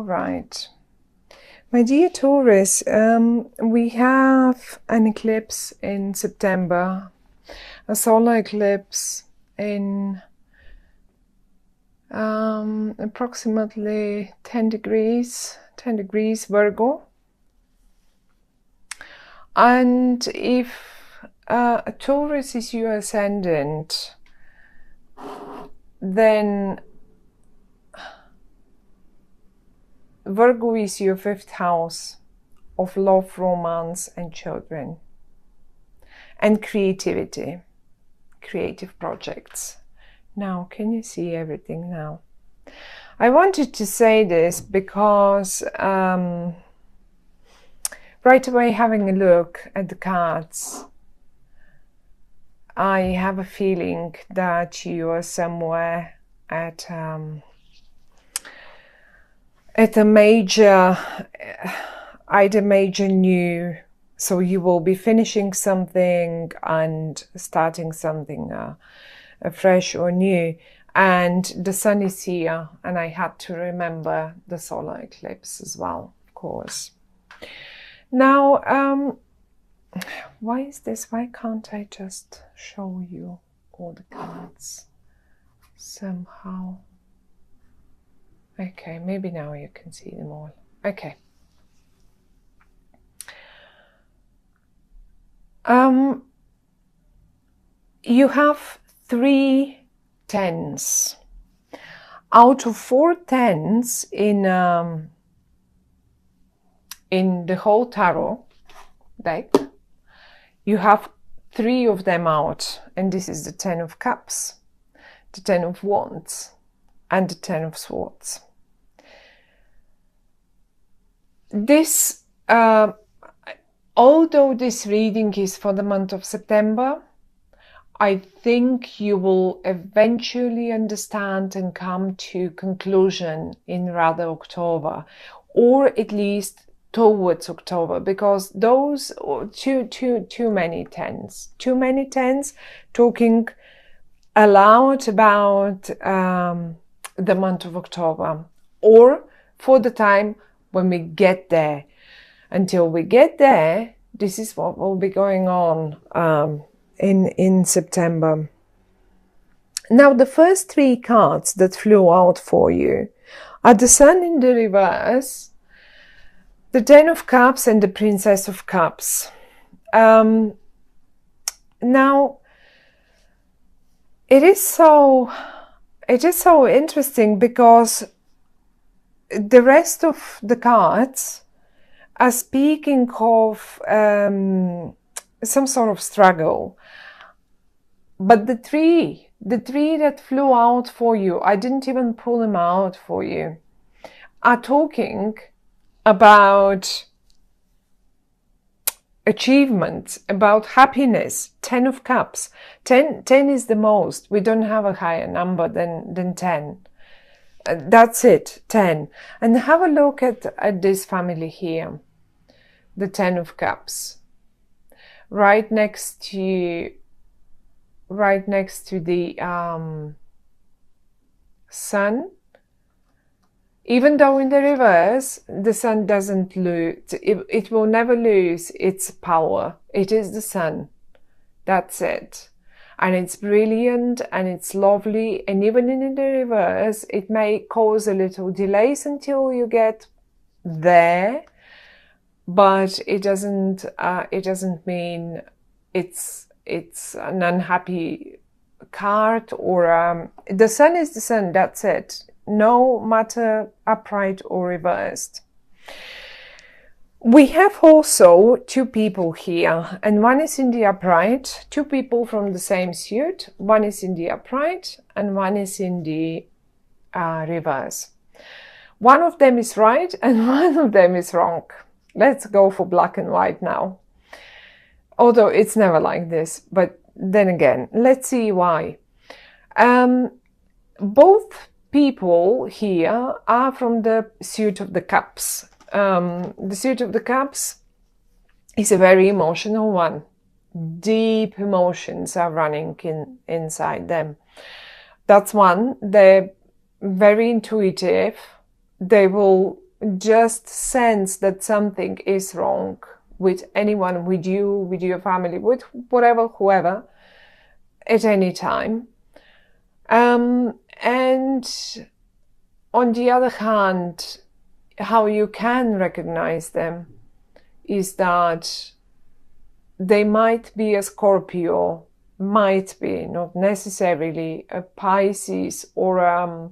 right. My dear Taurus, we have an eclipse in September, a solar eclipse in approximately 10 degrees Virgo. And if Taurus is your ascendant, then Virgo is your 5th house of love, romance and children and creativity, creative projects. Now, can you see everything now? I wanted to say this because right away, having a look at the cards, I have a feeling that you are somewhere at a major, either major new, so you will be finishing something and starting something fresh or new. And the sun is here, and I had to remember the solar eclipse as well, of course. Now, why is this? Why can't I just show you all the cards somehow? Okay, maybe now you can see them all. Okay. You have 3 10s. Out of 4 10s in the whole tarot deck, you have 3 of them out, and this is the 10 of Cups, the 10 of Wands, and the 10 of Swords. This, although this reading is for the month of September, I think you will eventually understand and come to conclusion in rather October, or at least towards October, because those too many tens talking aloud about the month of October, or for the time when we get there. Until we get there, this is what will be going on in September. Now, the first 3 cards that flew out for you are the Sun in the reverse, the 10 of Cups and the Princess of Cups. Now, it is so interesting because the rest of the cards are speaking of some sort of struggle. But the three that flew out for you, I didn't even pull them out for you, are talking about achievements, about happiness. 10 of Cups. 10 is the most. We don't have a higher number than 10. That's it, 10. And have a look at this family here. The 10 of Cups. Right next to the Sun. Even though in the reverse, the Sun doesn't lose, it will never lose its power. It is the Sun. That's it. And it's brilliant and it's lovely. And even in the reverse, it may cause a little delays until you get there. But it doesn't mean it's an unhappy card, or the Sun is the Sun. That's it. No matter upright or reversed. We have also 2 people here, and one is in the upright. 2 people from the same suit. One is in the upright and one is in the reverse. One of them is right and one of them is wrong. Let's go for black and white now. Although it's never like this, but then again, let's see why. Both people here are from the suit of the Cups. The suit of the Cups is a very emotional one. Deep emotions are running inside them. That's one. They're very intuitive. They will just sense that something is wrong with anyone, with you, with your family, with whatever, whoever, at any time. And on the other hand, how you can recognize them is that they might be a Scorpio, might be, not necessarily a Pisces or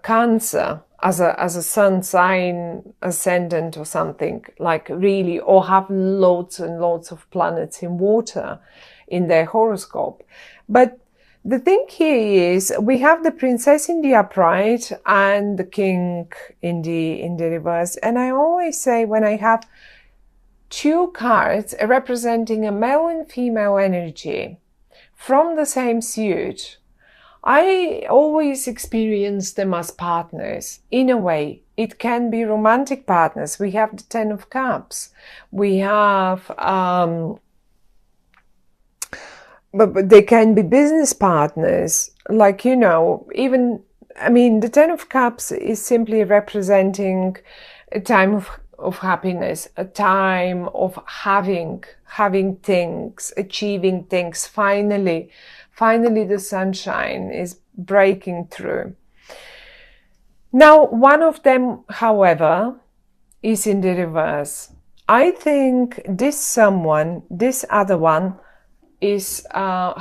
Cancer as a sun sign ascendant or something, like really, or have loads and loads of planets in water in their horoscope. But the thing here is we have the princess in the upright and the king in the reverse. And I always say, when I have two cards representing a male and female energy from the same suit, I always experience them as partners. In a way, it can be romantic partners. We have the Ten of Cups. We have, but they can be business partners. Like, you know, even, I mean, the Ten of Cups is simply representing a time of happiness, a time of having things, achieving things. Finally the sunshine is breaking through. Now, one of them, however, is in the reverse. I think this other one is a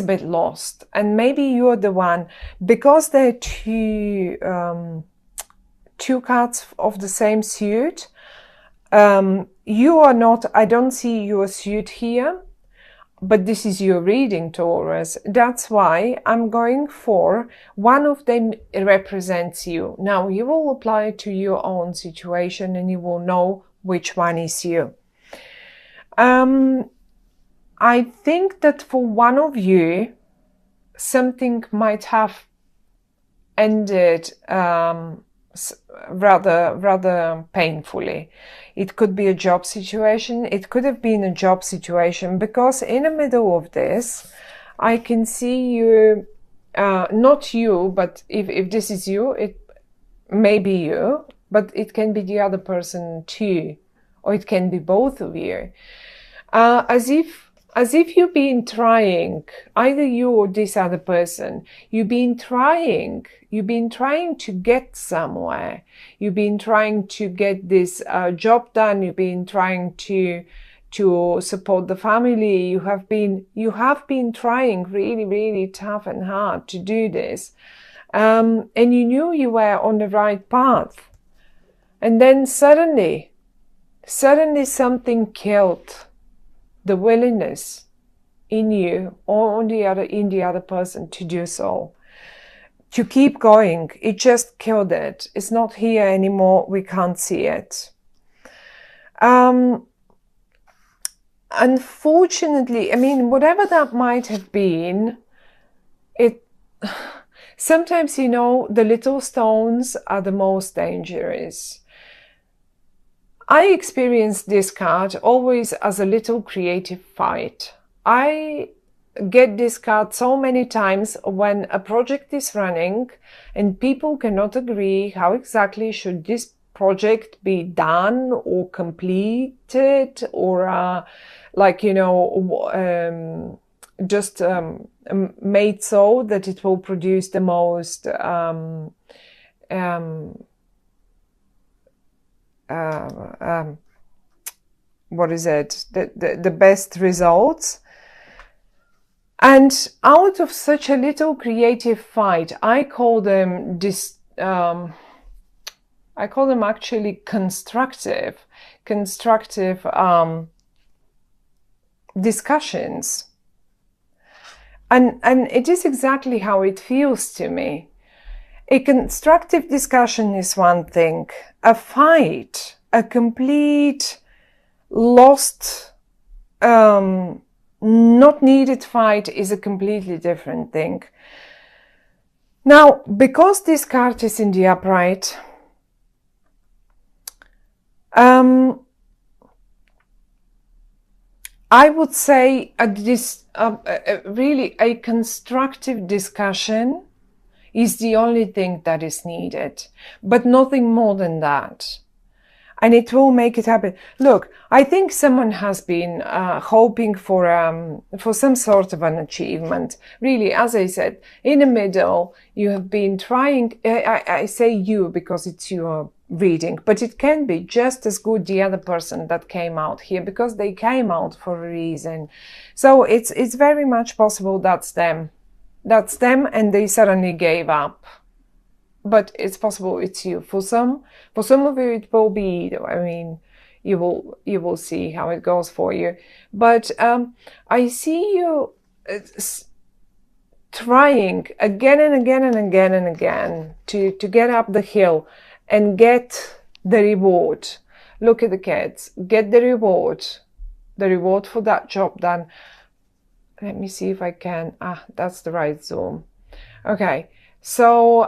bit lost, and maybe you're the one, because they're two cards of the same suit. You are not. I don't see your suit here. But this is your reading, Taurus. That's why I'm going for one of them represents you. Now, you will apply it to your own situation and you will know which one is you. I think that for one of you, something might have ended rather painfully. It could be a job situation. It could have been a job situation, because in the middle of this, I can see you, not you, but if this is you, it may be you, but it can be the other person too, or it can be both of you. As if you've been trying, either you or this other person, you've been trying to get somewhere. You've been trying to get this job done. You've been trying to support the family. You have been trying really, really tough and hard to do this. And you knew you were on the right path. And then suddenly something killed the willingness in you or in the other person to do so, to keep going. It just killed it. It's not here anymore. We can't see it. Unfortunately, I mean, whatever that might have been, sometimes, you know, the little stones are the most dangerous. I experience this card always as a little creative fight. I get this card so many times when a project is running and people cannot agree how exactly should this project be done or completed, or like, you know, just made so that it will produce the most what is it? The best results. And out of such a little creative fight, I call them actually constructive discussions. And it is exactly how it feels to me. A constructive discussion is one thing. A fight, a complete lost, not needed fight, is a completely different thing. Now, because this card is in the upright, I would say really a constructive discussion is the only thing that is needed, but nothing more than that. And it will make it happen. Look, I think someone has been hoping for some sort of an achievement. Really, as I said, in the middle, you have been trying. I say you because it's your reading, but it can be just as good the other person that came out here, because they came out for a reason. So it's very much possible that's them. That's them, and they suddenly gave up. But it's possible it's you. For some of you, it will be. I mean, you will see how it goes for you. But I see you trying again and again and again and again to get up the hill and get the reward. Look at the kids. Get the reward for that job done. Let me see if I can. That's the right zoom. Okay. So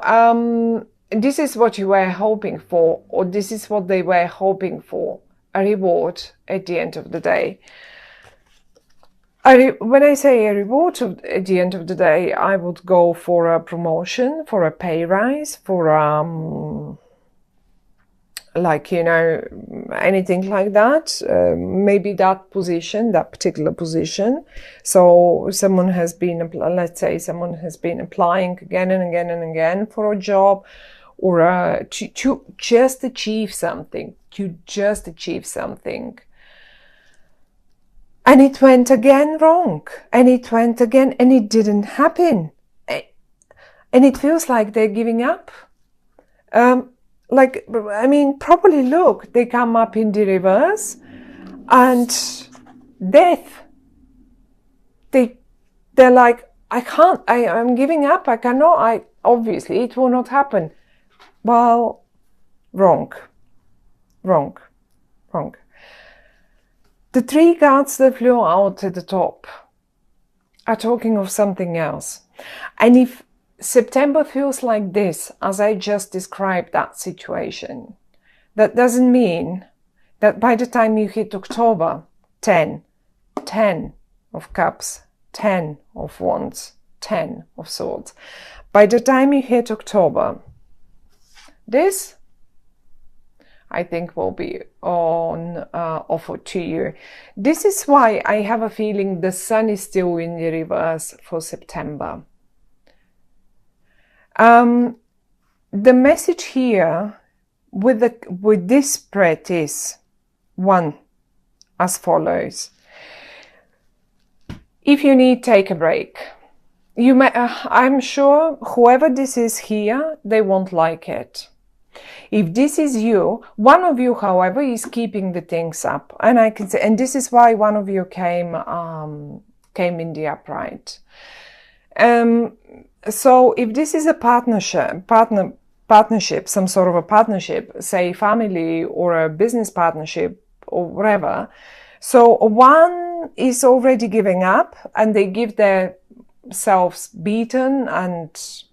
this is what you were hoping for, or this is what they were hoping for, a reward at the end of the day. When I say a reward at the end of the day, I would go for a promotion, for a pay rise, for like, you know, anything like that. Maybe that position, that particular position. So someone has been, let's say someone has been applying again and again and again for a job, or to just achieve something, And it went again wrong, and it went again, and it didn't happen. And it feels like they're giving up. Like, I mean, probably look, they come up in the reverse, and death. They're like, I can't, I'm giving up, I cannot, obviously it will not happen. Well, wrong. The three cards that flew out at the top are talking of something else. And if September feels like this, as I just described that situation, that doesn't mean that by the time you hit October, 10 of cups, 10 of wands, 10 of swords. By the time you hit October, this, I think, will be on offer to you. This is why I have a feeling the sun is still in the reverse for September. The message here with this spread is one, as follows. If you need, take a break. You may, I'm sure whoever this is here, they won't like it. If this is you, one of you, however, is keeping the things up, and I can say, and this is why one of you came in the upright. So if this is a partnership, some sort of a partnership, say family or a business partnership or whatever, so one is already giving up and they give themselves beaten and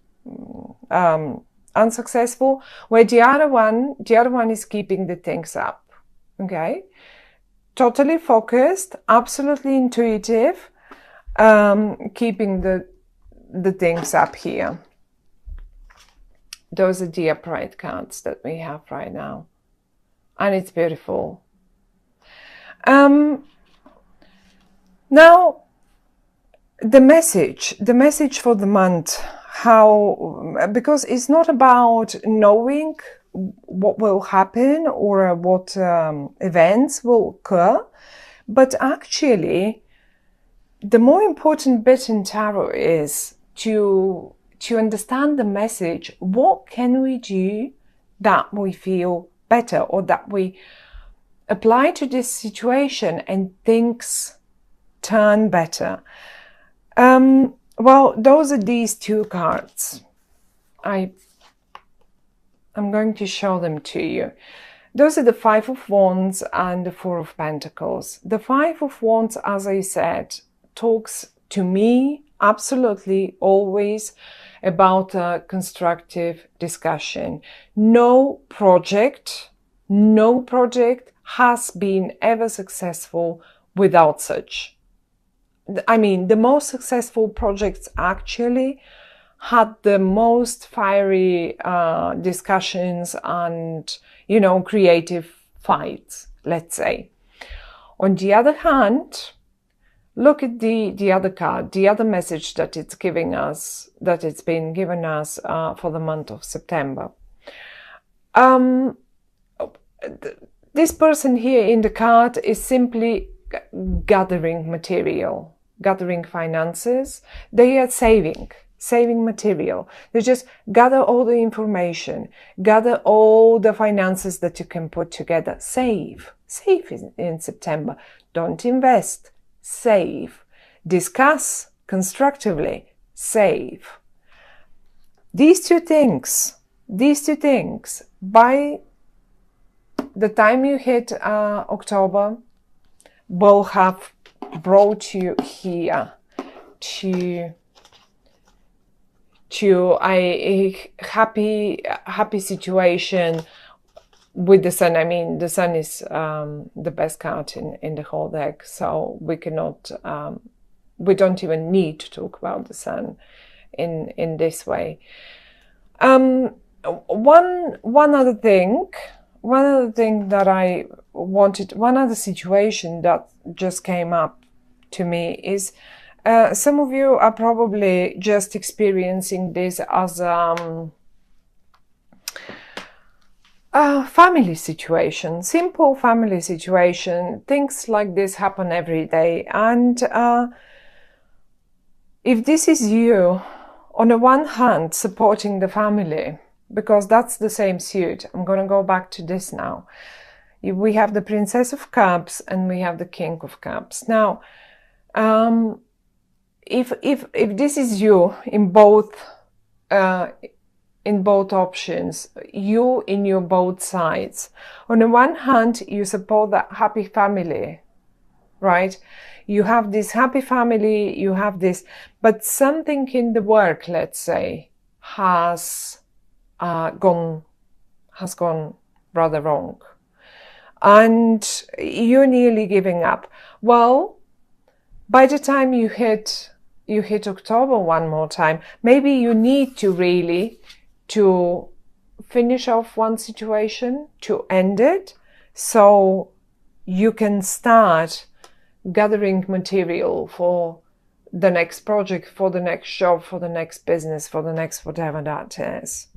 unsuccessful, where the other one is keeping the things up. Okay, totally focused, absolutely intuitive, keeping the things up here. Those are the upright cards that we have right now, and it's beautiful. Now the message for the month, because it's not about knowing what will happen or what events will occur, but actually the more important bit in tarot is to understand the message. What can we do that we feel better, or that we apply to this situation and things turn better? Well, those are these two cards. I'm going to show them to you. Those are the Five of Wands and the Four of Pentacles. The Five of Wands, as I said, talks to me absolutely always about a constructive discussion. No project has been ever successful without such. I mean, the most successful projects actually had the most fiery discussions and, you know, creative fights, let's say. On the other hand, look at the other card, the other message that it's giving us, that it's been given us for the month of September. This person here in the card is simply gathering material, gathering finances. They are saving material. They just gather all the information, gather all the finances that you can put together. Save in September. Don't invest. Save. Discuss constructively. Save. These two things, by the time you hit October, will have brought you here to a happy situation with the sun. I mean, the sun is the best card in the whole deck, so we cannot, we don't even need to talk about the sun in this way. One other thing that I wanted, one other situation that just came up to me is some of you are probably just experiencing this as a family situation, simple family situation. Things like this happen every day. And if this is you, on the one hand, supporting the family, because that's the same suit. I'm going to go back to this now. We have the Princess of Cups and we have the King of Cups. Now, if this is you in both options, you in your both sides. On the one hand, you support that happy family, right? You have this happy family, you have this, but something in the work, let's say, has gone rather wrong, and you're nearly giving up. Well, by the time you hit October one more time, maybe you need to really to finish off one situation, to end it, so you can start gathering material for the next project, for the next job, for the next business, for the next whatever that is.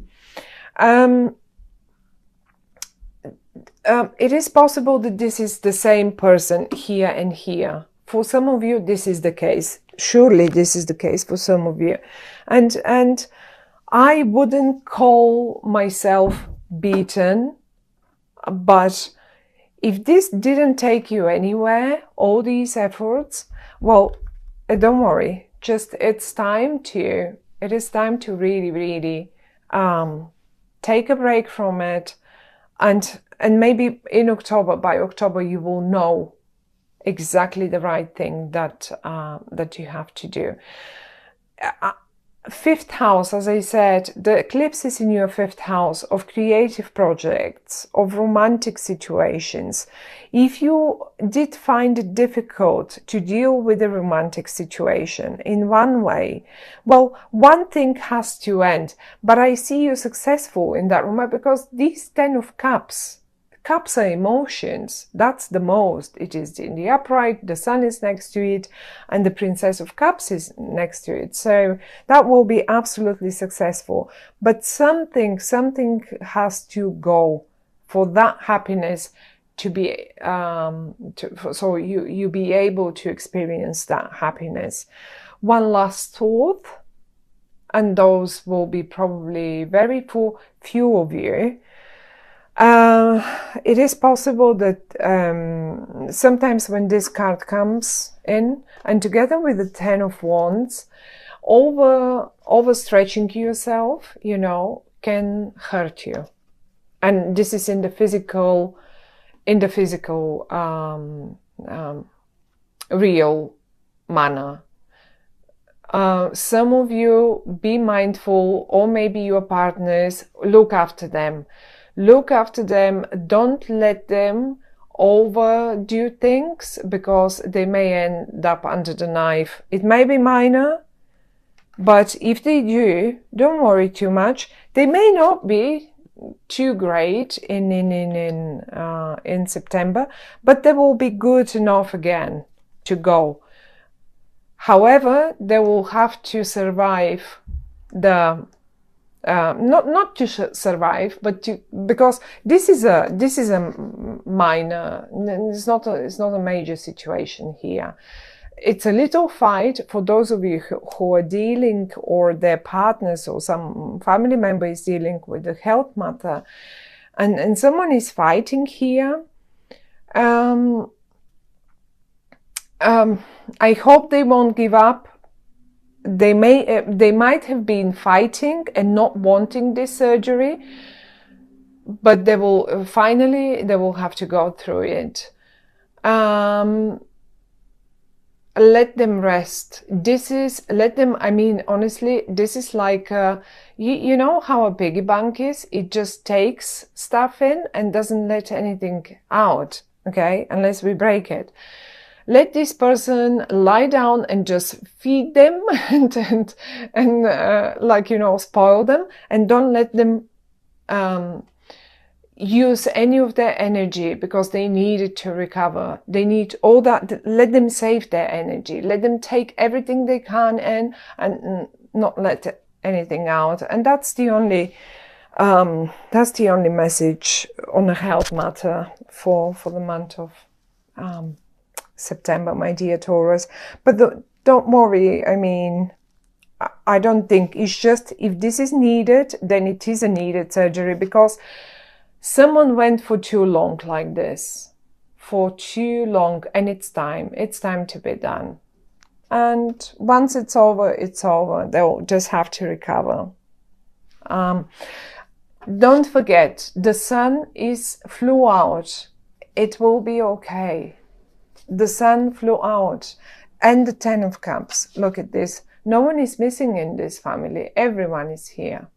It is possible that this is the same person here and here. For some of you, this is the case. Surely this is the case for some of you. And I wouldn't call myself beaten, but if this didn't take you anywhere, all these efforts, well, don't worry. Just it is time to really, really take a break from it, and maybe by October you will know exactly the right thing that you have to do. Fifth house, as I said, the eclipse is in your fifth house of creative projects, of romantic situations. If you did find it difficult to deal with a romantic situation in one way, well, one thing has to end. But I see you successful in that room, because these 10 of Cups are emotions. That's the most. It is in the upright, the sun is next to it, and the Princess of Cups is next to it. So that will be absolutely successful. But something has to go for that happiness to be, so you be able to experience that happiness. One last thought, and those will be probably very few of you. It is possible that sometimes when this card comes in, and together with the 10 of Wands, overstretching yourself, can hurt you. And this is in the physical, real manner. Some of you, be mindful, or maybe your partners, look after them. Don't let them overdo things, because they may end up under the knife. It may be minor, But if they do, don't worry too much. They may not be too great in September, but they will be good enough again to go. However, they will have to survive the not to survive, but to, because this is a minor. It's not a major situation here. It's a little fight for those of you who are dealing, or their partners or some family member is dealing with the health matter, and someone is fighting here. I hope they won't give up. They might have been fighting and not wanting this surgery, but they will finally have to go through it. Let them rest. I mean, honestly, this is like, you know how a piggy bank is? It just takes stuff in and doesn't let anything out, okay? Unless we break it. Let this person lie down and just feed them and like, you know, spoil them, and don't let them use any of their energy, because they need it to recover. They need all that. Let them save their energy. Let them take everything they can in and not let anything out. And that's the only message on a health matter for the month of September, my dear Taurus. But don't worry. I mean, I don't think it's just, if this is needed, then it is a needed surgery, because someone went for too long like this, for too long, and it's time to be done. And once it's over, it's over. They'll just have to recover. Don't forget, the sun flew out. It will be okay. The sun flew out. And the 10 of Cups. Look at this. No one is missing in this family. Everyone is here.